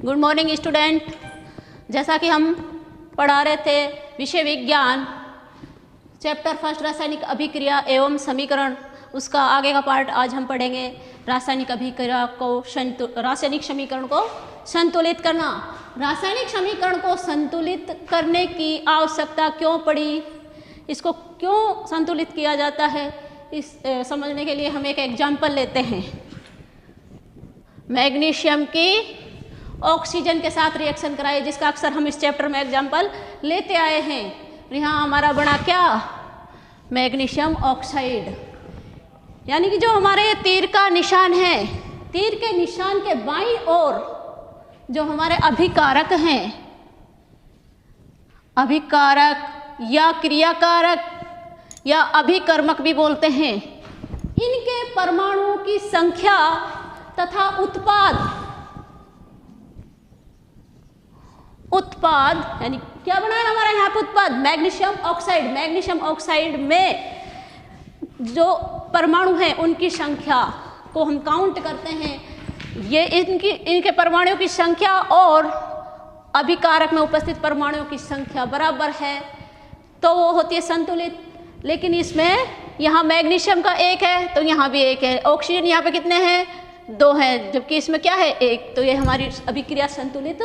Good morning student. जैसा कि हम पढ़ा रहे थे विषय विज्ञान चैप्टर फर्स्ट रासायनिक अभिक्रिया एवं समीकरण, उसका आगे का पार्ट आज हम पढ़ेंगे। रासायनिक अभिक्रिया को रासायनिक समीकरण को संतुलित करना। रासायनिक समीकरण को संतुलित करने की आवश्यकता क्यों पड़ी, इसको क्यों संतुलित किया जाता है, इस समझने के लिए हम एक एग्जाम्पल लेते हैं। मैग्नीशियम की ऑक्सीजन के साथ रिएक्शन कराए, जिसका अक्सर हम इस चैप्टर में एग्जाम्पल लेते आए हैं। यहाँ हमारा बना क्या, मैग्नीशियम ऑक्साइड। यानी कि जो हमारे तीर का निशान है, तीर के निशान के बाईं ओर जो हमारे अभिकारक हैं, अभिकारक या क्रियाकारक या अभिकर्मक भी बोलते हैं, इनके परमाणुओं की संख्या तथा उत्पाद यानी क्या बना है हमारा यहाँ पे उत्पाद, मैग्नीशियम ऑक्साइड। मैग्नीशियम ऑक्साइड में जो परमाणु हैं उनकी संख्या को हम काउंट करते हैं। ये इनके परमाणुओं की संख्या और अभिकारक में उपस्थित परमाणुओं की संख्या बराबर है तो वो होती है संतुलित। लेकिन इसमें यहाँ मैग्नीशियम का एक है तो यहाँ भी एक है, ऑक्सीजन यहाँ पे कितने हैं, 2 हैं, जबकि इसमें क्या है, 1। तो ये हमारी अभिक्रिया संतुलित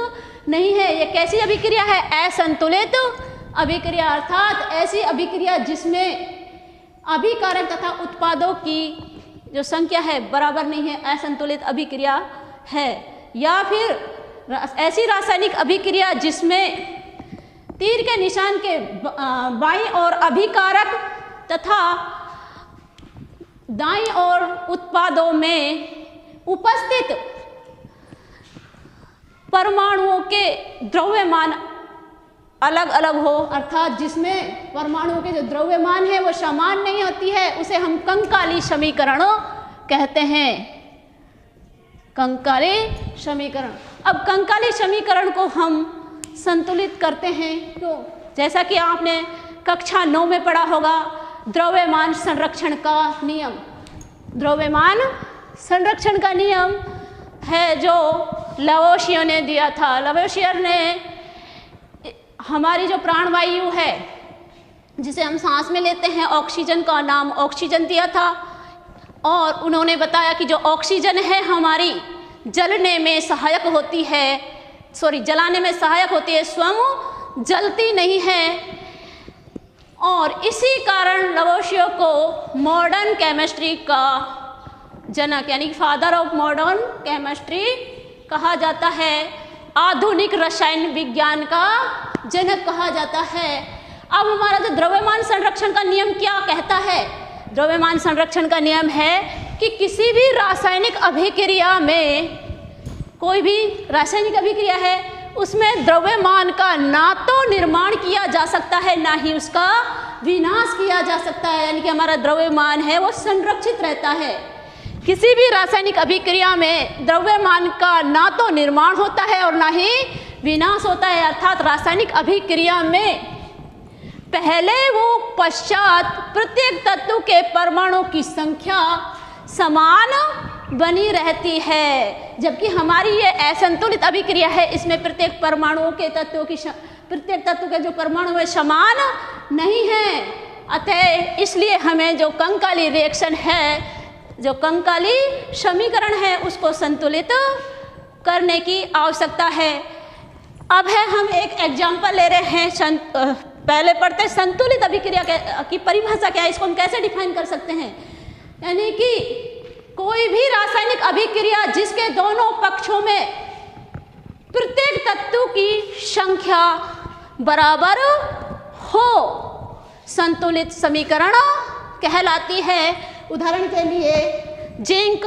नहीं है। ये कैसी अभिक्रिया है, असंतुलित अभिक्रिया, अर्थात ऐसी अभिक्रिया जिसमें अभिकारक तथा उत्पादों की जो संख्या है बराबर नहीं है, असंतुलित अभिक्रिया है। या फिर ऐसी रासायनिक अभिक्रिया जिसमें तीर के निशान के बाईं ओर अभिकारक तथा दाईं ओर उत्पादों में उपस्थित परमाणुओं के द्रव्यमान अलग अलग हो, अर्थात जिसमें परमाणुओं के जो द्रव्यमान है वो समान नहीं होती है, उसे हम कंकाली समीकरण कहते हैं। कंकाली समीकरण। अब कंकाली समीकरण को हम संतुलित करते हैं क्यों, जैसा कि आपने कक्षा 9 में पढ़ा होगा, द्रव्यमान संरक्षण का नियम। द्रव्यमान संरक्षण का नियम है जो लवोसियर ने दिया था। लवोसियर ने हमारी जो प्राणवायु है जिसे हम सांस में लेते हैं, ऑक्सीजन का नाम ऑक्सीजन दिया था और उन्होंने बताया कि जो ऑक्सीजन है हमारी जलने में सहायक होती है, जलाने में सहायक होती है, स्वयं जलती नहीं है। और इसी कारण लवोसियर को मॉडर्न केमिस्ट्री का जनक यानी फादर ऑफ मॉडर्न केमिस्ट्री कहा जाता है, आधुनिक रसायन विज्ञान का जनक कहा जाता है। अब हमारा जो द्रव्यमान संरक्षण का नियम क्या कहता है, द्रव्यमान संरक्षण का नियम है कि किसी भी रासायनिक अभिक्रिया में, कोई भी रासायनिक अभिक्रिया है उसमें द्रव्यमान का ना तो निर्माण किया जा सकता है ना ही उसका विनाश किया जा सकता है। यानी कि हमारा द्रव्यमान है वो संरक्षित रहता है। किसी भी रासायनिक अभिक्रिया में द्रव्यमान का ना तो निर्माण होता है और ना ही विनाश होता है, अर्थात रासायनिक अभिक्रिया में पहले व पश्चात प्रत्येक तत्व के परमाणु की संख्या समान बनी रहती है। जबकि हमारी ये असंतुलित अभिक्रिया है, इसमें प्रत्येक परमाणुओं के तत्वों की प्रत्येक तत्व के जो परमाणु है समान नहीं है। अतः इसलिए हमें जो कंकाली रिएक्शन है, जो कंकाली समीकरण है, उसको संतुलित करने की आवश्यकता है। अब है हम एक एग्जाम्पल ले रहे हैं। पहले पढ़ते हैं संतुलित अभिक्रिया की परिभाषा क्या है, इसको हम कैसे डिफाइन कर सकते हैं। यानी कि कोई भी रासायनिक अभिक्रिया जिसके दोनों पक्षों में प्रत्येक तत्व की संख्या बराबर हो, संतुलित समीकरण कहलाती है। उदाहरण के लिए जिंक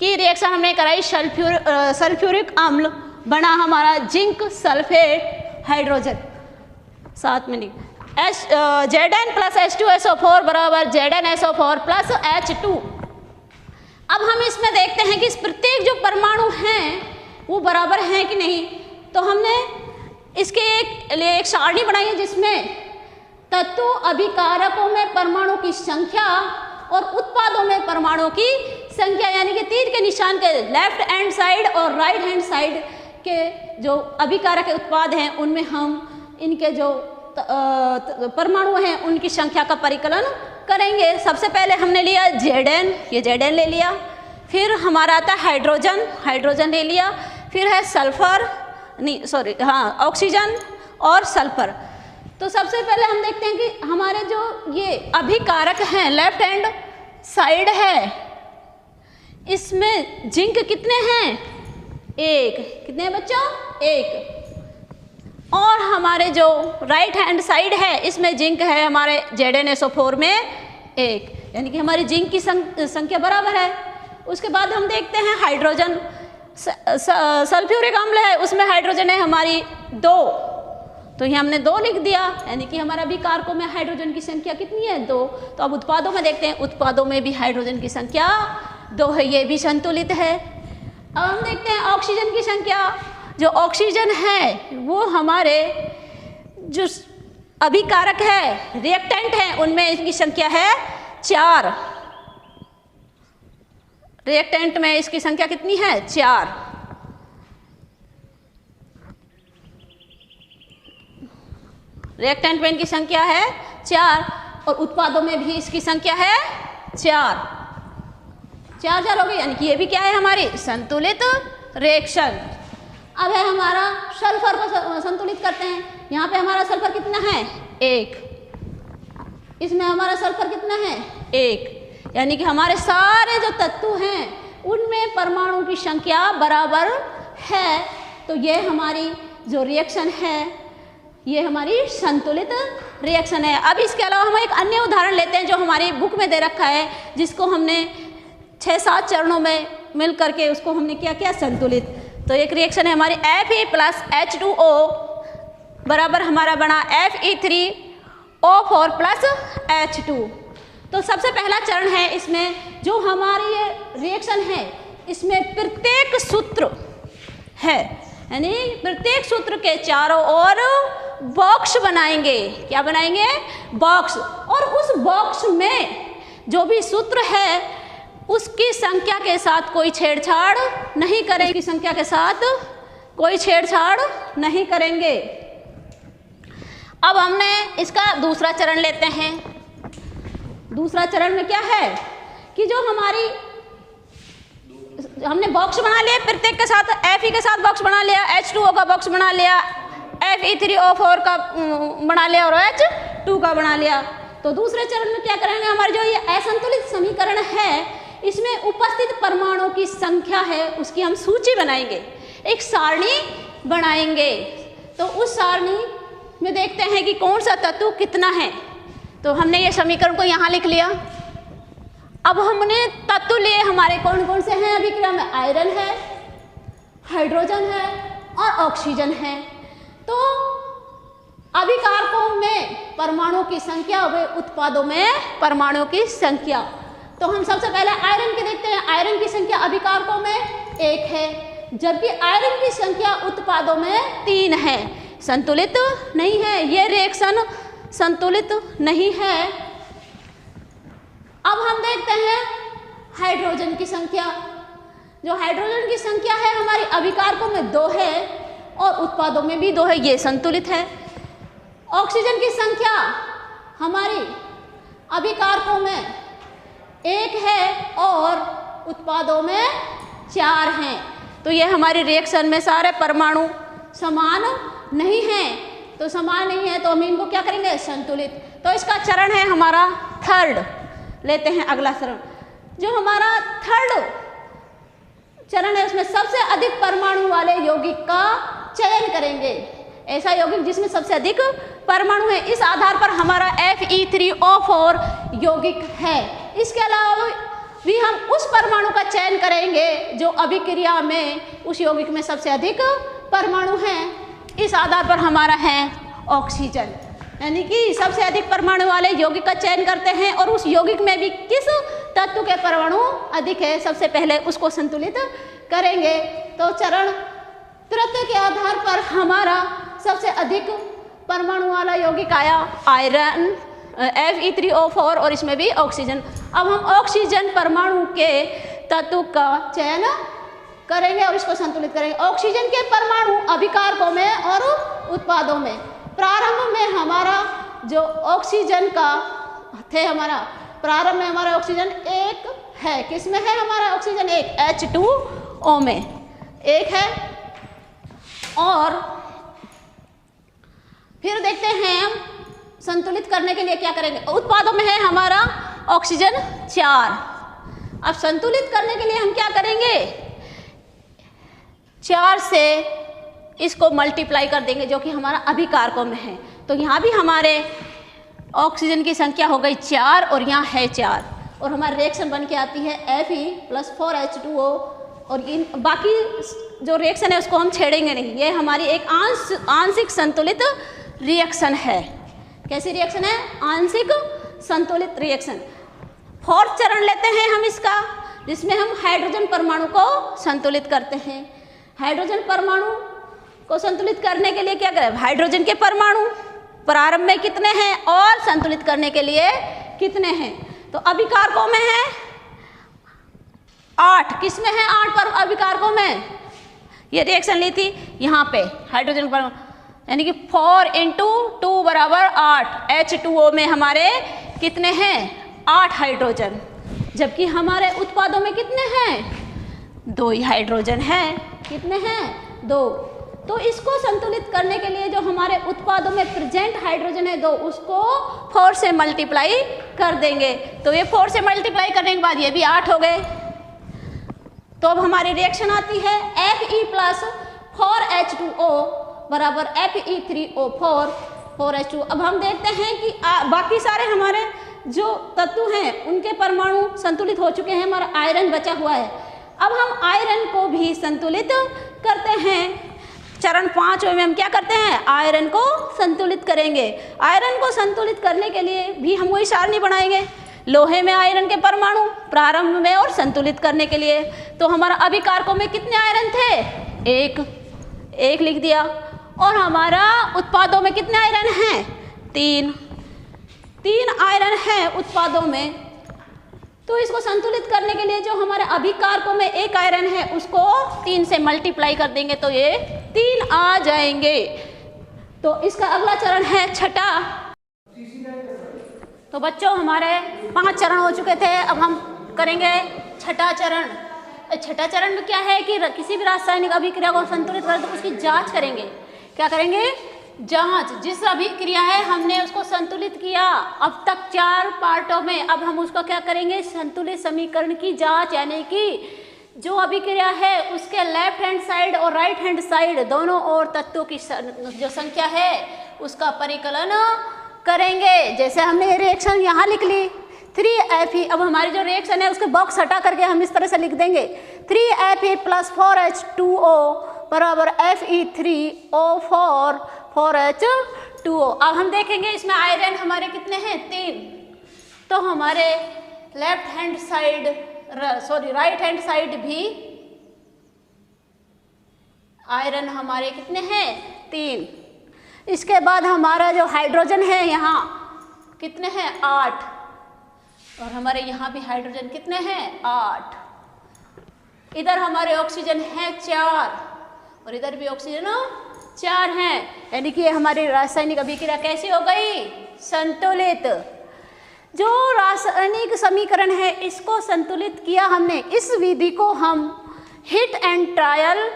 की रिएक्शन हमने कराई, सल्फ्यूरिक अम्ल बना हमारा जिंक सल्फेट हाइड्रोजन, साथ में Zn + H2SO4 बराबर ZnSO4 + H2। अब हम इसमें देखते हैं कि इस प्रत्येक जो परमाणु हैं वो बराबर हैं कि नहीं। तो हमने इसके लिए एक सारणी बनाई है जिसमें तत्व अभिकारकों में परमाणु की संख्या और उत्पादों में परमाणुओं की संख्या यानी कि तीर के निशान के लेफ्ट हैंड साइड और राइट हैंड साइड के जो अभिकारक उत्पाद हैं उनमें हम इनके जो परमाणु हैं उनकी संख्या का परिकलन करेंगे। सबसे पहले हमने लिया Zn, ये Zn ले लिया, फिर हमारा आता है हाइड्रोजन, हाइड्रोजन ले लिया, फिर है सल्फर, नहीं सॉरी हाँ ऑक्सीजन और सल्फर। तो सबसे पहले हम देखते हैं कि हमारे जो ये अभिकारक हैं लेफ्ट हैंड साइड है, इसमें जिंक कितने हैं? एक। कितने हैं बच्चों? एक। और हमारे जो राइट हैंड साइड है इसमें जिंक है हमारे ZnSO4 में एक, यानी कि हमारी जिंक की संख्या बराबर है। उसके बाद हम देखते हैं हाइड्रोजन, सल्फ्यूरिक अम्ल है उसमें हाइड्रोजन है हमारी 2, तो ये हमने 2 लिख दिया, यानी कि हमारा अभिकारकों में हाइड्रोजन की संख्या कितनी है? 2। तो अब उत्पादों में देखते हैं, उत्पादों में भी हाइड्रोजन की संख्या 2 है, ये भी संतुलित है। अब हम देखते हैं ऑक्सीजन की संख्या। जो ऑक्सीजन है वो हमारे जो अभिकारक है रिएक्टेंट है उनमें इसकी संख्या है 4। रिएक्टेंट में इसकी संख्या कितनी है? 4। रिएक्टेंट में इनकी संख्या है 4 और उत्पादों में भी इसकी संख्या है 4। 4 हो गई, यानी कि ये भी क्या है हमारी संतुलित रिएक्शन। अब है हमारा सल्फर को संतुलित करते हैं। यहाँ पे हमारा सल्फर कितना है? 1। इसमें हमारा सल्फर कितना है? 1, यानी कि हमारे सारे जो तत्व हैं उनमें परमाणु की संख्या बराबर है। तो ये हमारी जो रिएक्शन है ये हमारी संतुलित रिएक्शन है। अब इसके अलावा हम एक अन्य उदाहरण लेते हैं जो हमारी बुक में दे रखा है, जिसको हमने 6-7 चरणों में मिल करके उसको हमने क्या किया? संतुलित। तो एक रिएक्शन है हमारी Fe+H2O बराबर हमारा बना Fe3O4 + H2। तो सबसे पहला चरण है, इसमें जो हमारी ये रिएक्शन है इसमें प्रत्येक सूत्र है, यानी प्रत्येक सूत्र के चारों ओर बॉक्स बनाएंगे। क्या बनाएंगे? बॉक्स। और उस बॉक्स में जो भी सूत्र है उसकी संख्या के साथ कोई छेड़छाड़ नहीं करेंगे, उसकी संख्या के साथ कोई छेड़छाड़ नहीं करेंगे। अब हमने इसका दूसरा चरण लेते हैं। दूसरा चरण में क्या है कि जो हमारी हमने बॉक्स बना लिया, प्रत्येक के साथ Fe के साथ बॉक्स बना लिया, H2O का बॉक्स बना लिया, Fe3O4 का बना लिया और H2 का बना लिया। तो दूसरे चरण में क्या करेंगे? हमारे जो ये असंतुलित समीकरण है इसमें उपस्थित परमाणुओं की संख्या है उसकी हम सूची बनाएंगे, एक सारणी बनाएंगे। तो उस सारणी में देखते हैं कि कौन सा तत्व कितना है। तो हमने ये समीकरण को यहाँ लिख लिया। अब हमने तत्व लिए हमारे कौन कौन से हैं अभिक्रिया में? आयरन है, हाइड्रोजन है और ऑक्सीजन है। तो अभिकारकों में परमाणुओं की संख्या व उत्पादों में परमाणुओं की संख्या। तो हम सबसे पहले आयरन के देखते हैं। आयरन की संख्या अभिकारकों में 1 है, जबकि आयरन की संख्या उत्पादों में 3 है। संतुलित नहीं है, ये रिएक्शन संतुलित नहीं है। अब हम देखते हैं हाइड्रोजन की संख्या। जो हाइड्रोजन की संख्या है हमारी अभिकारकों में 2 है और उत्पादों में भी 2 है, ये संतुलित है। ऑक्सीजन की संख्या हमारी अभिकारकों में 1 है और उत्पादों में 4 हैं। तो ये हमारी रिएक्शन में सारे परमाणु समान नहीं हैं। तो समान नहीं है तो हम इनको क्या करेंगे? संतुलित। तो इसका चरण है हमारा 3rd। लेते हैं अगला चरण। जो हमारा 3rd चरण है उसमें सबसे अधिक परमाणु वाले यौगिक का चयन करेंगे। ऐसा यौगिक जिसमें सबसे अधिक परमाणु है, इस आधार पर हमारा Fe3O4 यौगिक है। इसके अलावा भी हम उस परमाणु का चयन करेंगे जो अभिक्रिया में उस यौगिक में सबसे अधिक परमाणु हैं। इस आधार पर हमारा है ऑक्सीजन, यानी कि सबसे अधिक परमाणु वाले यौगिक का चयन करते हैं और उस यौगिक में भी किस तत्व के परमाणु अधिक है सबसे पहले उसको संतुलित करेंगे। तो चरण तृतीय के आधार पर हमारा सबसे अधिक परमाणु वाला यौगिक आया आयरन Fe3O4 और इसमें भी ऑक्सीजन। अब हम ऑक्सीजन परमाणु के तत्व का चयन करेंगे और इसको संतुलित करेंगे। ऑक्सीजन के परमाणु अभिकारकों में और उत्पादों में। प्रारंभ में हमारा जो ऑक्सीजन का थे, हमारा प्रारंभ में हमारा ऑक्सीजन एक है। किस में है हमारा ऑक्सीजन? एक, H2O में एक है। और फिर देखते हैं हम संतुलित करने के लिए क्या करेंगे। उत्पादों में है हमारा ऑक्सीजन 4। अब संतुलित करने के लिए हम क्या करेंगे? 4 से इसको मल्टीप्लाई कर देंगे जो कि हमारा अभिकारकों में है। तो यहाँ भी हमारे ऑक्सीजन की संख्या हो गई 4 और यहाँ है 4 और हमारी रिएक्शन बन के आती है Fe+4H2O। और इन बाकी जो रिएक्शन है उसको हम छेड़ेंगे नहीं। ये हमारी एक आंशिक संतुलित रिएक्शन है। कैसी रिएक्शन है? आंशिक संतुलित रिएक्शन। 4th चरण लेते हैं हम इसका, जिसमें हम हाइड्रोजन परमाणु को संतुलित करते हैं। हाइड्रोजन परमाणु को संतुलित करने के लिए क्या करें? हाइड्रोजन के परमाणु प्रारंभ में कितने हैं और संतुलित करने के लिए कितने हैं? तो अभिकारकों में है 8। किस में है 8 पर अभिकारकों में? ये रिएक्शन ली थी यहाँ पे हाइड्रोजन परमाणु, यानी कि 4 × 2 = 8। H2O में हमारे कितने हैं? 8 हाइड्रोजन। जबकि हमारे उत्पादों में कितने हैं? 2 ही हाइड्रोजन है। कितने हैं? 2। तो इसको संतुलित करने के लिए जो हमारे उत्पादों में प्रेजेंट हाइड्रोजन है 2, उसको 4 से मल्टीप्लाई कर देंगे। तो ये 4 से मल्टीप्लाई करने के बाद ये भी 8 हो गए। तो अब हमारी रिएक्शन आती है Fe+4H2O = Fe3O4 4H2। अब हम देखते हैं कि बाकी सारे हमारे जो तत्व हैं उनके परमाणु संतुलित हो चुके हैं, हमारा आयरन बचा हुआ है। अब हम आयरन को भी संतुलित करते हैं। चरण 5 में हम क्या करते हैं? आयरन को संतुलित करेंगे। आयरन को संतुलित करने के लिए भी हम वही सारणी बनाएंगे। लोहे में आयरन के परमाणु प्रारंभ में और संतुलित करने के लिए। तो हमारा अभिकारकों में कितने आयरन थे? 1 लिख दिया। और हमारा उत्पादों में कितने आयरन हैं? 3 आयरन हैं उत्पादों में। तो इसको संतुलित करने के लिए जो हमारे अभिकारकों में 1 आयरन है उसको 3 से मल्टीप्लाई कर देंगे तो ये 3 आ जाएंगे। तो इसका अगला चरण है छठा। तो बच्चों हमारे 5 चरण हो चुके थे, अब हम करेंगे छठा चरण। छठा चरण में क्या है कि किसी भी रासायनिक अभिक्रिया को संतुलित करें तो उसकी जांच करेंगे। क्या करेंगे? जांच। जिस अभिक्रिया है हमने उसको संतुलित किया अब तक 4 पार्टों में, अब हम उसको क्या करेंगे? संतुलित समीकरण की जांच, यानी कि जो अभिक्रिया है उसके लेफ्ट हैंड साइड और राइट हैंड साइड दोनों ओर तत्वों की जो संख्या है उसका परिकलन करेंगे। जैसे हमने ये रिएक्शन यहाँ लिख ली 3Fe। अब हमारी जो रिएक्शन है उसके बॉक्स हटा करके हम इस तरह से लिख देंगे 3Fe+4H2O = Fe3O4 4H2O। अब हम देखेंगे इसमें आयरन हमारे कितने हैं? 3। तो हमारे left hand side right hand side भी आयरन हमारे कितने हैं? 3। इसके बाद हमारा जो हाइड्रोजन है यहाँ कितने हैं? 8। और हमारे यहाँ भी हाइड्रोजन कितने हैं? 8। इधर हमारे ऑक्सीजन है 4 और इधर भी ऑक्सीजन 4 हैं, यानी कि हमारी रासायनिक अभिक्रिया कैसी हो गई? संतुलित। जो रासायनिक समीकरण है इसको संतुलित किया हमने। इस विधि को हम हिट एंड ट्रायल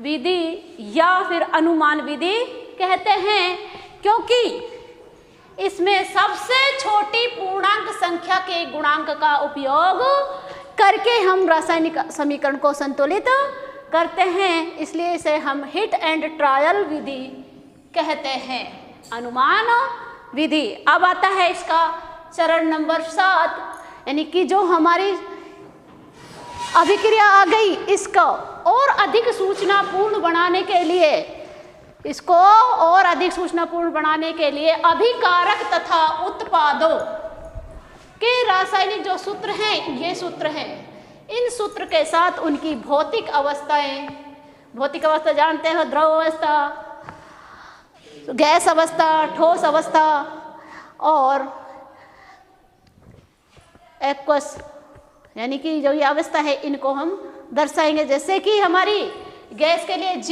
विधि या फिर अनुमान विधि कहते हैं, क्योंकि इसमें सबसे छोटी पूर्णांक संख्या के गुणांक का उपयोग करके हम रासायनिक समीकरण को संतुलित करते हैं। इसलिए इसे हम हिट एंड ट्रायल विधि कहते हैं, अनुमान विधि। अब आता है इसका चरण नंबर 7, यानी कि जो हमारी अभिक्रिया आ गई इसको और अधिक सूचनापूर्ण बनाने के लिए, इसको और अधिक सूचनापूर्ण बनाने के लिए अभिकारक तथा उत्पादों के रासायनिक जो सूत्र हैं ये सूत्र हैं। इन सूत्र के साथ उनकी भौतिक अवस्थाएं, भौतिक अवस्था जानते हो, द्रव अवस्था, गैस अवस्था, ठोस अवस्था और एक्वस यानी कि जो ये अवस्था है इनको हम दर्शाएंगे। जैसे कि हमारी गैस के लिए G,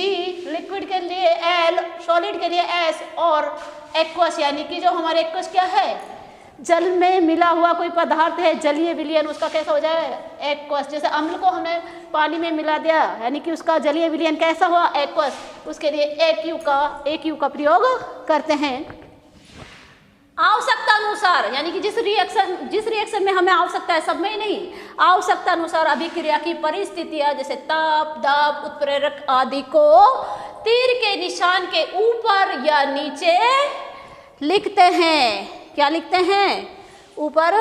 लिक्विड के लिए L, सॉलिड के लिए S और एक्वस यानी कि जो हमारे एक्वस क्या है, जल में मिला हुआ कोई पदार्थ है जलीय विलयन, उसका कैसा हो जाएगा एक्वस। जैसे अम्ल को हमने पानी में मिला दिया यानी कि उसका जलीय विलयन कैसा हुआ एक्वस, उसके लिए AQ का प्रयोग करते हैं। आवश्यकता अनुसार यानी कि जिस रिएक्शन में हमें आवश्यकता है, सब में नहीं, आवश्यकता अनुसार अभिक्रिया की परिस्थितियां जैसे ताप, दाब, उत्प्रेरक आदि को तीर के निशान के ऊपर या नीचे लिखते हैं। क्या लिखते हैं? ऊपर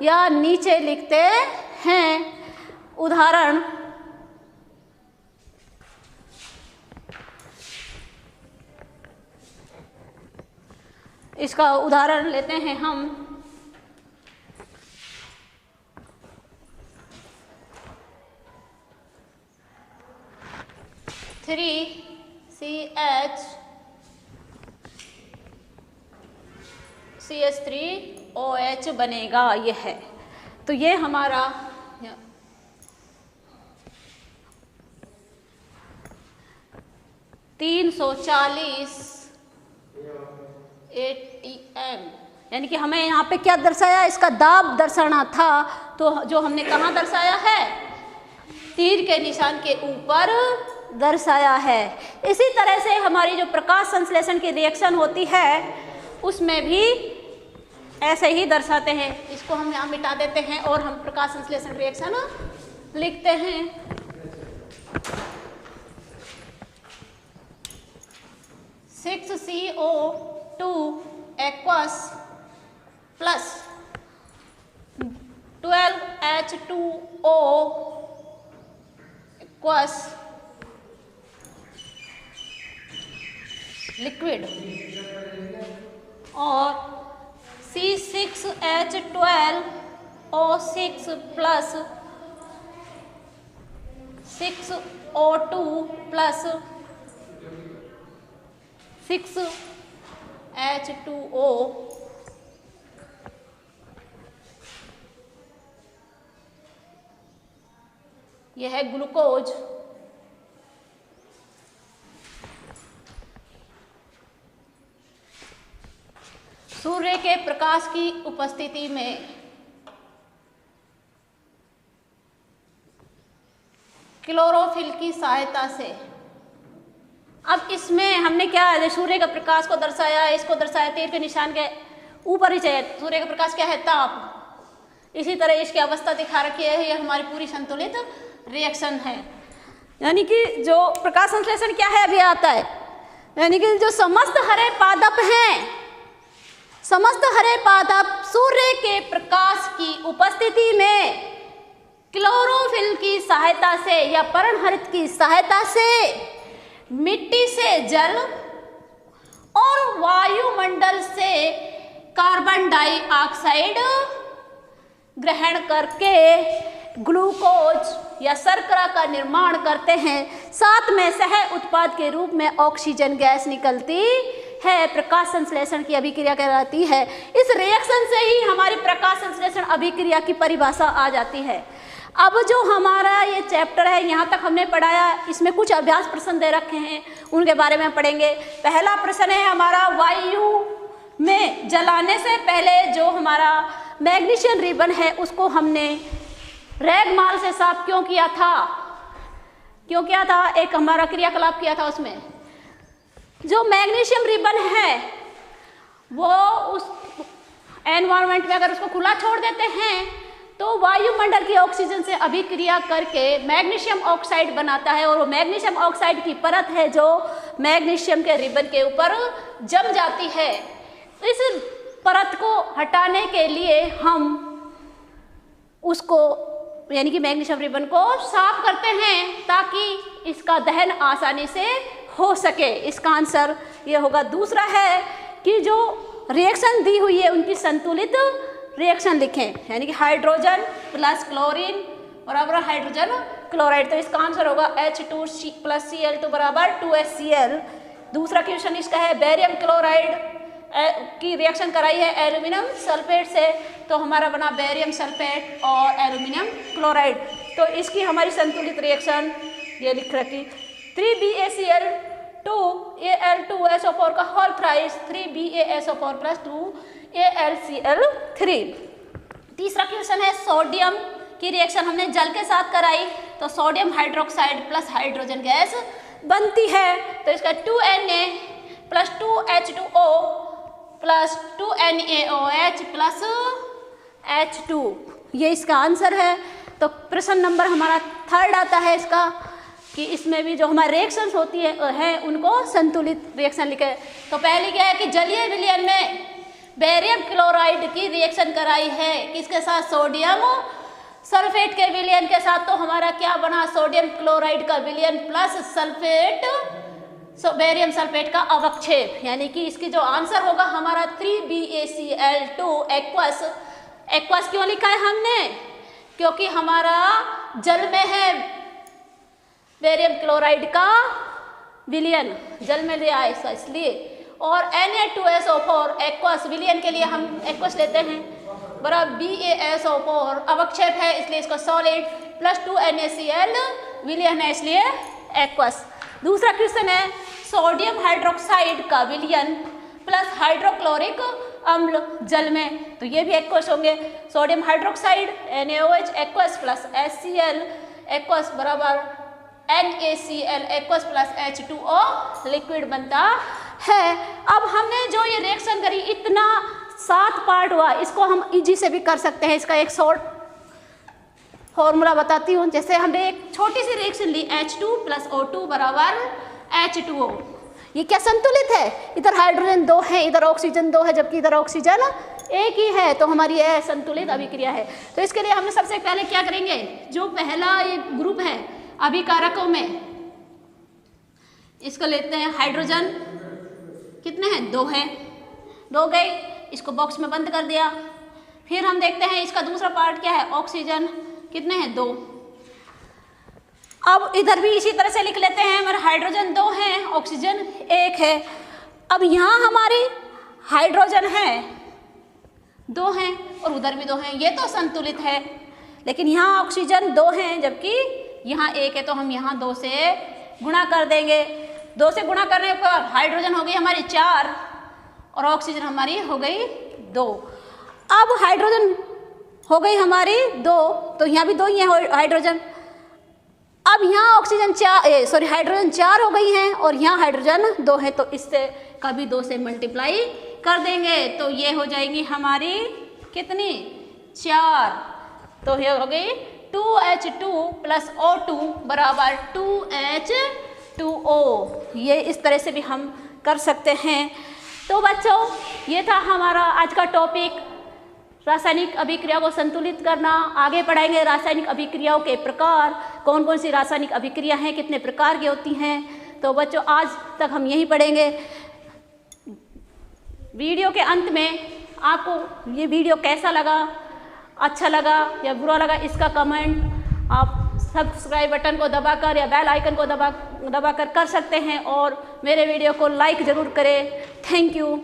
या नीचे लिखते हैं। उदाहरण, इसका उदाहरण लेते हैं हम। CH3OH बनेगा, ये है। तो ये हमारा 340 ATM यानी कि हमें यहाँ पे क्या दर्शाया, इसका दाब दर्शाना था। तो जो हमने कहाँ दर्शाया है, तीर के निशान के ऊपर दर्शाया है। इसी तरह से हमारी जो प्रकाश संश्लेषण की रिएक्शन होती है उसमें भी ऐसे ही दर्शाते हैं। इसको हम यहाँ मिटा देते हैं और हम प्रकाश संश्लेषण रिएक्शन लिखते हैं। CO2 aqueous plus 12H2O aqueous liquid और C6H12O6 plus 6O2 plus 6H2O यह है ग्लूकोज। सूर्य के प्रकाश की उपस्थिति में क्लोरोफिल की सहायता से, अब इसमें हमने क्या सूर्य का प्रकाश को दर्शाया, इसको दर्शाया तीर के निशान के ऊपर ही चाहिए। सूर्य का प्रकाश क्या है, ताप। इसी तरह इसकी अवस्था दिखा रखी है, ये हमारी पूरी संतुलित रिएक्शन है। यानी कि जो प्रकाश संश्लेषण क्या है अभी आता है, यानी कि जो समस्त हरे पादप हैं, समस्त हरे पादप सूर्य के प्रकाश की उपस्थिति में क्लोरोफिल की सहायता से या पर्णहरित की सहायता से मिट्टी से जल और वायुमंडल से कार्बन डाइऑक्साइड ग्रहण करके ग्लूकोज या शर्करा का निर्माण करते हैं। साथ में सह उत्पाद के रूप में ऑक्सीजन गैस निकलती है। प्रकाश संश्लेषण की अभिक्रिया कहलाती है। इस रिएक्शन से ही हमारी प्रकाश संश्लेषण अभिक्रिया की परिभाषा आ जाती है। अब जो हमारा ये चैप्टर है यहाँ तक हमने पढ़ाया, इसमें कुछ अभ्यास प्रश्न दे रखे हैं, उनके बारे में पढ़ेंगे। पहला प्रश्न है हमारा, वायु में जलाने से पहले जो हमारा मैग्नीशियम रिबन है उसको हमने रैगमाल से साफ क्यों किया था? क्यों किया था? एक हमारा क्रियाकलाप किया था, उसमें जो मैग्नीशियम रिबन है वो उस एनवायरनमेंट में अगर उसको खुला छोड़ देते हैं तो वायुमंडल की ऑक्सीजन से अभिक्रिया करके मैग्नीशियम ऑक्साइड बनाता है, और वो मैग्नीशियम ऑक्साइड की परत है जो मैग्नीशियम के रिबन के ऊपर जम जाती है। इस परत को हटाने के लिए हम उसको यानी कि मैग्नीशियम रिबन को साफ करते हैं ताकि इसका दहन आसानी से हो सके। इसका आंसर ये होगा। दूसरा है कि जो रिएक्शन दी हुई है उनकी संतुलित रिएक्शन लिखें, यानी कि हाइड्रोजन प्लस क्लोरीन बराबर हाइड्रोजन क्लोराइड। तो इसका आंसर होगा H2 प्लस Cl2 बराबर 2HCl। दूसरा क्वेश्चन इसका है, बेरियम क्लोराइड की रिएक्शन कराई है एल्यूमिनियम सल्फेट से, तो हमारा बना बेरियम सल्फेट और एल्यूमिनियम क्लोराइड। तो इसकी हमारी संतुलित रिएक्शन ये लिख रखी 3BaCl2Al2SO4 का होल थ्राइस 3BaSO4 + 2AlCl3। तीसरा क्वेश्चन है सोडियम की रिएक्शन हमने जल के साथ कराई, तो sodium hydroxide plus hydrogen gas बनती है। तो इसका 2Na + 2H2O + 2NaOH + H2, ये इसका आंसर है। तो प्रश्न नंबर हमारा 3 आता है इसका कि इसमें भी जो हमारी रिएक्शंस होती है उनको संतुलित रिएक्शन लिखे। तो पहली क्या है कि जलीय विलयन में बेरियम क्लोराइड की रिएक्शन कराई है किसके साथ, सोडियम सल्फेट के विलयन के साथ। तो हमारा क्या बना, सोडियम क्लोराइड का विलयन प्लस सल्फेट बेरियम सल्फेट का अवक्षेप, यानी कि इसकी जो आंसर होगा हमारा 3BaCl2 एक्वस। एक्वस क्यों लिखा है हमने, क्योंकि हमारा जल में है बेरियम क्लोराइड का विलयन, जल में लिया है इसलिए। और Na2SO4 एक्वस विलयन के लिए हम एक्वस लेते हैं, बराबर BaSO4 अवक्षेप है इसलिए इसको सॉलिड + 2NaCl विलयन है इसलिए एक्वस। दूसरा क्वेश्चन है सोडियम हाइड्रोक्साइड का विलयन प्लस हाइड्रोक्लोरिक अम्ल जल में, तो ये भी एक्वस होंगे। Sodium hydroxide NaOH aqueous + HCl aqueous बराबर NaCl एक्वस + H2O लिक्विड बनता है। अब हमने जो ये रिएक्शन करी इतना 7 पार्ट हुआ, इसको हम इजी से भी कर सकते हैं। इसका एक शॉर्ट फॉर्मूला बताती हूँ। जैसे हमने एक छोटी सी रिएक्शन ली H2 + O2 बराबर H2O, ये क्या संतुलित है, इधर हाइड्रोजन 2 है इधर ऑक्सीजन 2 है जबकि इधर ऑक्सीजन 1 ही है, तो हमारी यह संतुलित अभिक्रिया है। तो इसके लिए हमने सबसे पहले क्या करेंगे, जो पहला ये ग्रुप है अभिकारकों में, इसको लेते हैं हाइड्रोजन, कितने हैं 2 हैं, 2 गए, इसको बॉक्स में बंद कर दिया। फिर हम देखते हैं इसका दूसरा पार्ट क्या है, ऑक्सीजन, कितने हैं 2। अब इधर भी इसी तरह से लिख लेते हैं, हमारे हाइड्रोजन 2 हैं ऑक्सीजन 1 है। अब यहाँ हमारी हाइड्रोजन है 2 हैं और उधर भी 2 हैं, ये तो संतुलित है। लेकिन यहाँ ऑक्सीजन 2 हैं जबकि यहाँ 1 है, तो हम यहाँ 2 से गुणा कर देंगे। 2 से गुणा करने पर हाइड्रोजन हो गई हमारी 4 और ऑक्सीजन हमारी हो गई 2। अब हाइड्रोजन हो गई हमारी 2, तो यहाँ भी 2 ही है हाइड्रोजन। अब यहाँ ऑक्सीजन हाइड्रोजन 4 हो गई हैं और यहाँ हाइड्रोजन 2 है, तो इससे कभी 2 से मल्टीप्लाई कर देंगे, तो ये हो जाएगी हमारी कितनी 4। तो ये हो गई 2H2 + O2 बराबर 2H2O। ये इस तरह से भी हम कर सकते हैं। तो बच्चों ये था हमारा आज का टॉपिक, रासायनिक अभिक्रिया को संतुलित करना। आगे पढ़ाएंगे रासायनिक अभिक्रियाओं के प्रकार, कौन कौन सी रासायनिक अभिक्रिया हैं, कितने प्रकार की होती हैं। तो बच्चों आज तक हम यही पढ़ेंगे। वीडियो के अंत में आपको ये वीडियो कैसा लगा, अच्छा लगा या बुरा लगा, इसका कमेंट आप सब्सक्राइब बटन को दबाकर या बेल आइकन को दबाकर कर सकते हैं और मेरे वीडियो को लाइक ज़रूर करें। Thank you.